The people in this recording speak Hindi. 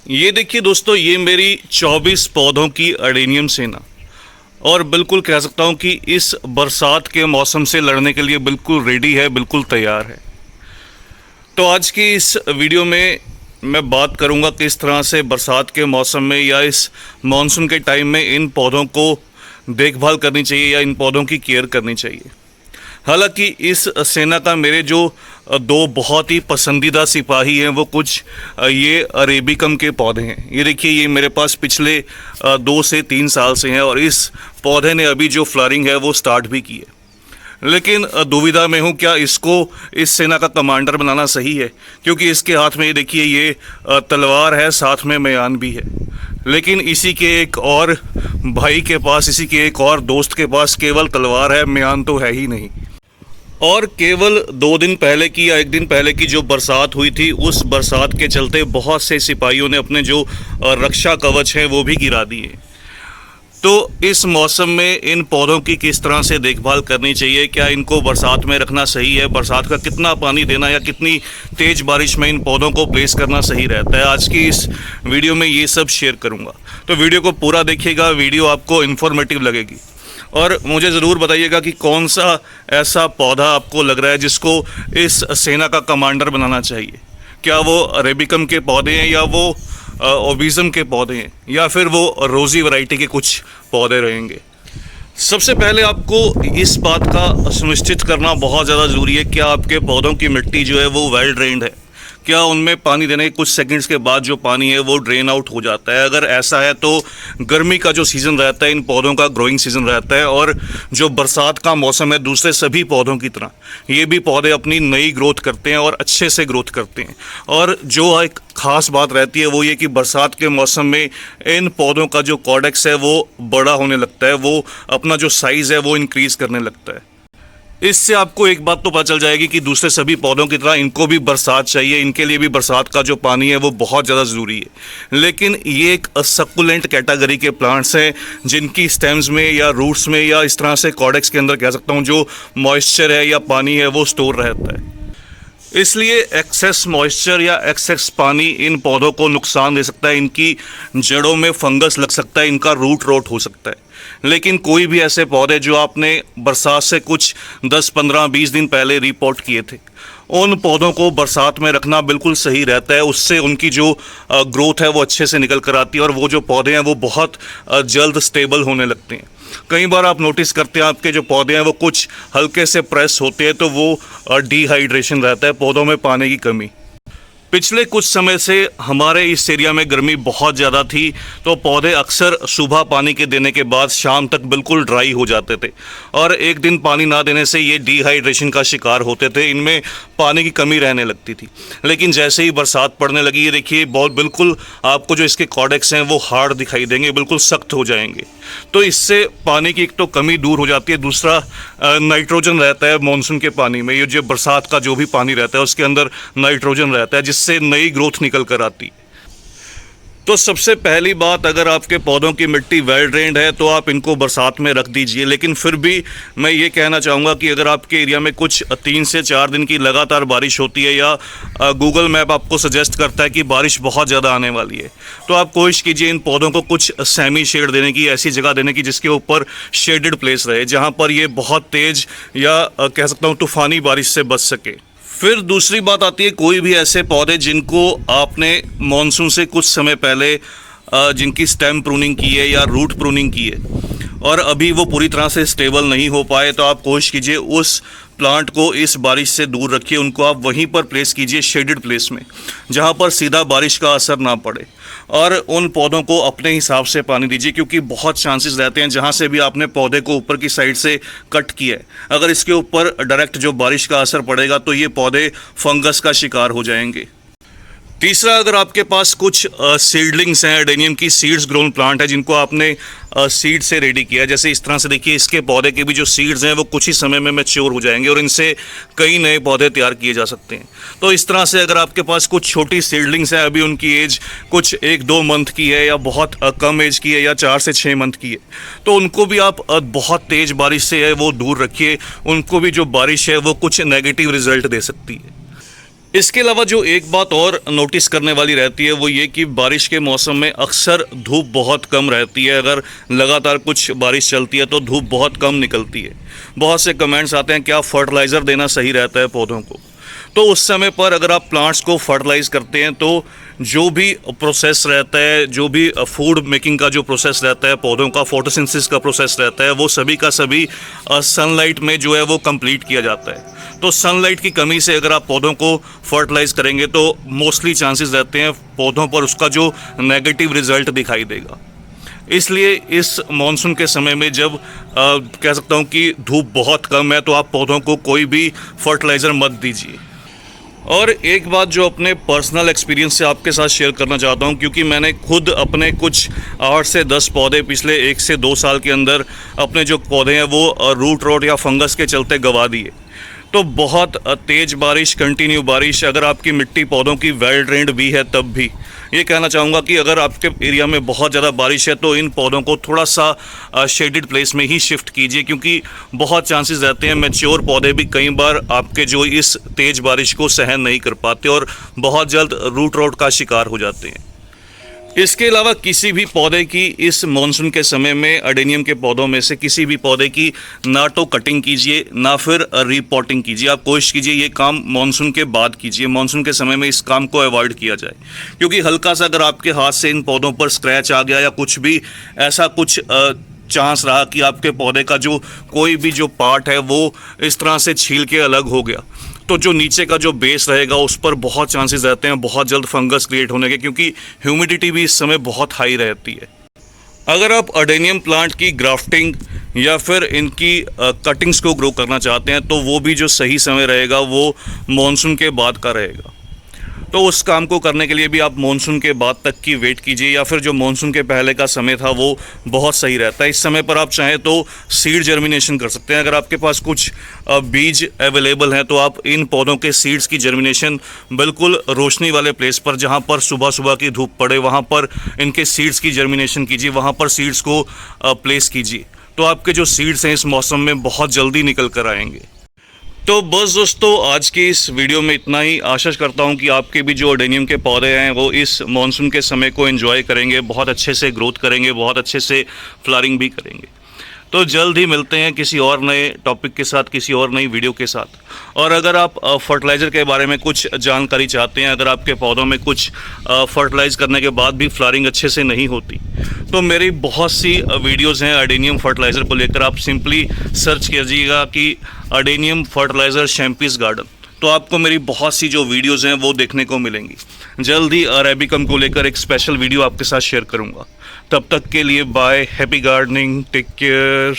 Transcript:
ये देखिए दोस्तों, ये मेरी 24 पौधों की अडेनियम सेना, और बिल्कुल कह सकता हूँ कि इस बरसात के मौसम से लड़ने के लिए बिल्कुल रेडी है, बिल्कुल तैयार है। तो आज की इस वीडियो में मैं बात करूँगा किस तरह से बरसात के मौसम में या इस मानसून के टाइम में इन पौधों को देखभाल करनी चाहिए या इन पौधों की केयर करनी चाहिए। हालांकि इस सेना का मेरे जो दो बहुत ही पसंदीदा सिपाही हैं वो कुछ ये अरेबिकम के पौधे हैं। ये देखिए, ये मेरे पास पिछले 2 से 3 साल से हैं और इस पौधे ने अभी जो फ्लावरिंग है वो स्टार्ट भी की है। लेकिन दुविधा में हूँ, क्या इसको इस सेना का कमांडर बनाना सही है, क्योंकि इसके हाथ में ये देखिए ये तलवार है, साथ में म्यान भी है। लेकिन इसी के एक और भाई के पास, इसी के एक और दोस्त के पास केवल तलवार है, म्यान तो है ही नहीं। और केवल 2 दिन पहले की या 1 दिन पहले की जो बरसात हुई थी, उस बरसात के चलते बहुत से सिपाहियों ने अपने जो रक्षा कवच हैं वो भी गिरा दिए। तो इस मौसम में इन पौधों की किस तरह से देखभाल करनी चाहिए, क्या इनको बरसात में रखना सही है, बरसात का कितना पानी देना या कितनी तेज़ बारिश में इन पौधों को प्लेस करना सही रहता है, आज की इस वीडियो में ये सब शेयर करूँगा। तो वीडियो को पूरा देखिएगा, वीडियो आपको इन्फॉर्मेटिव लगेगी। और मुझे ज़रूर बताइएगा कि कौन सा ऐसा पौधा आपको लग रहा है जिसको इस सेना का कमांडर बनाना चाहिए। क्या वो अरेबिकम के पौधे हैं, या वो ओबिज़म के पौधे हैं, या फिर वो रोज़ी वैरायटी के कुछ पौधे रहेंगे। सबसे पहले आपको इस बात का सुनिश्चित करना बहुत ज़्यादा ज़रूरी है, क्या आपके पौधों की मिट्टी जो है वो वेल ड्रेन्ड है, क्या उनमें पानी देने के कुछ सेकंड्स के बाद जो पानी है वो ड्रेन आउट हो जाता है। अगर ऐसा है तो गर्मी का जो सीज़न रहता है, इन पौधों का ग्रोइंग सीज़न रहता है, और जो बरसात का मौसम है दूसरे सभी पौधों की तरह ये भी पौधे अपनी नई ग्रोथ करते हैं और अच्छे से ग्रोथ करते हैं। और जो एक ख़ास बात रहती है वो ये कि बरसात के मौसम में इन पौधों का जो कॉर्डेक्स है वो बड़ा होने लगता है, वो अपना जो साइज़ है वो इंक्रीज़ करने लगता है। इससे आपको एक बात तो पता चल जाएगी कि दूसरे सभी पौधों की तरह इनको भी बरसात चाहिए, इनके लिए भी बरसात का जो पानी है वो बहुत ज़्यादा ज़रूरी है। लेकिन ये एक सक्कुलेंट कैटेगरी के प्लांट्स हैं जिनकी स्टेम्स में या रूट्स में या इस तरह से कॉर्डेक्स के अंदर कह सकता हूँ जो मॉइस्चर है या पानी है वो स्टोर रहता है। इसलिए एक्सेस मॉइस्चर या एक्सेस पानी इन पौधों को नुकसान दे सकता है, इनकी जड़ों में फंगस लग सकता है, इनका रूट रोट हो सकता है। लेकिन कोई भी ऐसे पौधे जो आपने बरसात से कुछ 10, 15, 20 दिन पहले रिपोर्ट किए थे, उन पौधों को बरसात में रखना बिल्कुल सही रहता है। उससे उनकी जो ग्रोथ है वो अच्छे से निकल कर आती है और वो जो पौधे हैं वो बहुत जल्द स्टेबल होने लगते हैं। कई बार आप नोटिस करते हैं आपके जो पौधे हैं वो कुछ हल्के से प्रेस होते हैं, तो वो डिहाइड्रेशन रहता है, पौधों में पानी की कमी। पिछले कुछ समय से हमारे इस एरिया में गर्मी बहुत ज़्यादा थी, तो पौधे अक्सर सुबह पानी के देने के बाद शाम तक बिल्कुल ड्राई हो जाते थे, और एक दिन पानी ना देने से ये डिहाइड्रेशन का शिकार होते थे, इनमें पानी की कमी रहने लगती थी। लेकिन जैसे ही बरसात पड़ने लगी, ये देखिए बहुत बिल्कुल आपको जो इसके कॉर्डेक्स हैं वो हार्ड दिखाई देंगे, बिल्कुल सख्त हो जाएंगे। तो इससे पानी की एक तो कमी दूर हो जाती है, दूसरा नाइट्रोजन रहता है मानसून के पानी में, ये जो बरसात का जो भी पानी रहता है उसके अंदर नाइट्रोजन रहता है जिससे नई ग्रोथ निकल कर आती है। तो सबसे पहली बात, अगर आपके पौधों की मिट्टी वेल ड्रेन्ड है तो आप इनको बरसात में रख दीजिए। लेकिन फिर भी मैं ये कहना चाहूँगा कि अगर आपके एरिया में कुछ 3 से 4 दिन की लगातार बारिश होती है, या गूगल मैप आपको सजेस्ट करता है कि बारिश बहुत ज़्यादा आने वाली है, तो आप कोशिश कीजिए इन पौधों को कुछ सेमी शेड देने की, ऐसी जगह देने की जिसके ऊपर शेडेड प्लेस रहे, जहाँ पर ये बहुत तेज़ या कह सकता हूँ तूफ़ानी बारिश से बच सके। फिर दूसरी बात आती है, कोई भी ऐसे पौधे जिनको आपने मॉनसून से कुछ समय पहले जिनकी स्टेम प्रूनिंग की है या रूट प्रूनिंग की है और अभी वो पूरी तरह से स्टेबल नहीं हो पाए, तो आप कोशिश कीजिए उस प्लांट को इस बारिश से दूर रखिए, उनको आप वहीं पर प्लेस कीजिए शेडेड प्लेस में, जहाँ पर सीधा बारिश का असर ना पड़े, और उन पौधों को अपने हिसाब से पानी दीजिए, क्योंकि बहुत चांसेस रहते हैं जहाँ से भी आपने पौधे को ऊपर की साइड से कट किया है, अगर इसके ऊपर डायरेक्ट जो बारिश का असर पड़ेगा तो ये पौधे फंगस का शिकार हो जाएंगे। तीसरा, अगर आपके पास कुछ सीडलिंग्स हैं, एडेनियम की सीड्स ग्रोन प्लांट है जिनको आपने सीड से रेडी किया है, जैसे इस तरह से देखिए इसके पौधे के भी जो सीड्स हैं वो कुछ ही समय में मैच्योर हो जाएंगे और इनसे कई नए पौधे तैयार किए जा सकते हैं। तो इस तरह से अगर आपके पास कुछ छोटी सीडलिंग्स हैं, अभी उनकी एज कुछ 1-2 मंथ की है या बहुत कम एज की है या 4 से 6 मंथ की है, तो उनको भी आप बहुत तेज़ बारिश से है वो दूर रखिए, उनको भी जो बारिश है वो कुछ नेगेटिव रिजल्ट दे सकती है। इसके अलावा जो एक बात और नोटिस करने वाली रहती है वो ये कि बारिश के मौसम में अक्सर धूप बहुत कम रहती है। अगर लगातार कुछ बारिश चलती है तो धूप बहुत कम निकलती है। बहुत से कमेंट्स आते हैं क्या फर्टिलाइज़र देना सही रहता है पौधों को। तो उस समय पर अगर आप प्लांट्स को फर्टिलाइज करते हैं तो जो भी प्रोसेस रहता है, जो भी फूड मेकिंग का जो प्रोसेस रहता है, पौधों का फोटोसिंथेसिस का प्रोसेस रहता है, वो सभी का सभी सनलाइट में जो है वो कंप्लीट किया जाता है। तो सनलाइट की कमी से अगर आप पौधों को फर्टिलाइज करेंगे तो मोस्टली चांसेस रहते हैं पौधों पर उसका जो नेगेटिव रिजल्ट दिखाई देगा। इसलिए इस मॉनसून के समय में जब कह सकता हूँ कि धूप बहुत कम है तो आप पौधों को कोई भी फर्टिलाइज़र मत दीजिए। और एक बात जो अपने पर्सनल एक्सपीरियंस से आपके साथ शेयर करना चाहता हूँ, क्योंकि मैंने खुद अपने कुछ 8 से 10 पौधे पिछले 1 से 2 साल के अंदर अपने जो पौधे हैं वो रूट रॉट या फंगस के चलते गंवा दिए। तो बहुत तेज़ बारिश, कंटिन्यू बारिश, अगर आपकी मिट्टी पौधों की वेल ड्रेन्ड भी है तब भी ये कहना चाहूँगा कि अगर आपके एरिया में बहुत ज़्यादा बारिश है तो इन पौधों को थोड़ा सा शेडेड प्लेस में ही शिफ्ट कीजिए, क्योंकि बहुत चांसेस रहते हैं मैच्योर पौधे भी कई बार आपके जो इस तेज़ बारिश को सहन नहीं कर पाते और बहुत जल्द रूट रॉट का शिकार हो जाते हैं। इसके अलावा किसी भी पौधे की इस मॉनसून के समय में, अडेनियम के पौधों में से किसी भी पौधे की ना तो कटिंग कीजिए ना फिर रीपॉटिंग कीजिए। आप कोशिश कीजिए ये काम मॉनसून के बाद कीजिए। मॉनसून के समय में इस काम को अवॉइड किया जाए, क्योंकि हल्का सा अगर आपके हाथ से इन पौधों पर स्क्रैच आ गया या कुछ भी ऐसा कुछ चांस रहा कि आपके पौधे का जो कोई भी जो पार्ट है वो इस तरह से छील के अलग हो गया, तो जो नीचे का जो बेस रहेगा उस पर बहुत चांसेस रहते हैं बहुत जल्द फंगस क्रिएट होने के, क्योंकि ह्यूमिडिटी भी इस समय बहुत हाई रहती है। अगर आप अडेनियम प्लांट की ग्राफ्टिंग या फिर इनकी कटिंग्स को ग्रो करना चाहते हैं तो वो भी जो सही समय रहेगा वो मॉनसून के बाद का रहेगा। तो उस काम को करने के लिए भी आप मॉनसून के बाद तक की वेट कीजिए, या फिर जो मॉनसून के पहले का समय था वो बहुत सही रहता है। इस समय पर आप चाहें तो सीड जर्मिनेशन कर सकते हैं। अगर आपके पास कुछ बीज अवेलेबल हैं तो आप इन पौधों के सीड्स की जर्मिनेशन बिल्कुल रोशनी वाले प्लेस पर, जहाँ पर सुबह सुबह की धूप पड़े, वहाँ पर इनके सीड्स की जर्मिनेशन कीजिए, वहाँ पर सीड्स को प्लेस कीजिए। तो आपके जो सीड्स हैं इस मौसम में बहुत जल्दी निकल कर आएंगे। तो बस दोस्तों, आज की इस वीडियो में इतना ही। आशा करता हूं कि आपके भी जो अडेनियम के पौधे हैं वो इस मॉनसून के समय को एंजॉय करेंगे, बहुत अच्छे से ग्रोथ करेंगे, बहुत अच्छे से फ्लावरिंग भी करेंगे। तो जल्द ही मिलते हैं किसी और नए टॉपिक के साथ, किसी और नई वीडियो के साथ। और अगर आप फर्टिलाइज़र के बारे में कुछ जानकारी चाहते हैं, अगर आपके पौधों में कुछ फर्टिलाइज़ करने के बाद भी फ्लावरिंग अच्छे से नहीं होती, तो मेरी बहुत सी वीडियोस हैं अडेनियम फर्टिलाइज़र को लेकर। आप सिंपली सर्च कीजिएगा कि अडेनियम फर्टिलाइज़र शैम्पीज़ गार्डन, तो आपको मेरी बहुत सी जो वीडियोस हैं वो देखने को मिलेंगी। जल्द ही अरेबिकम को लेकर एक स्पेशल वीडियो आपके साथ शेयर करूंगा। तब तक के लिए bye, happy gardening, take care.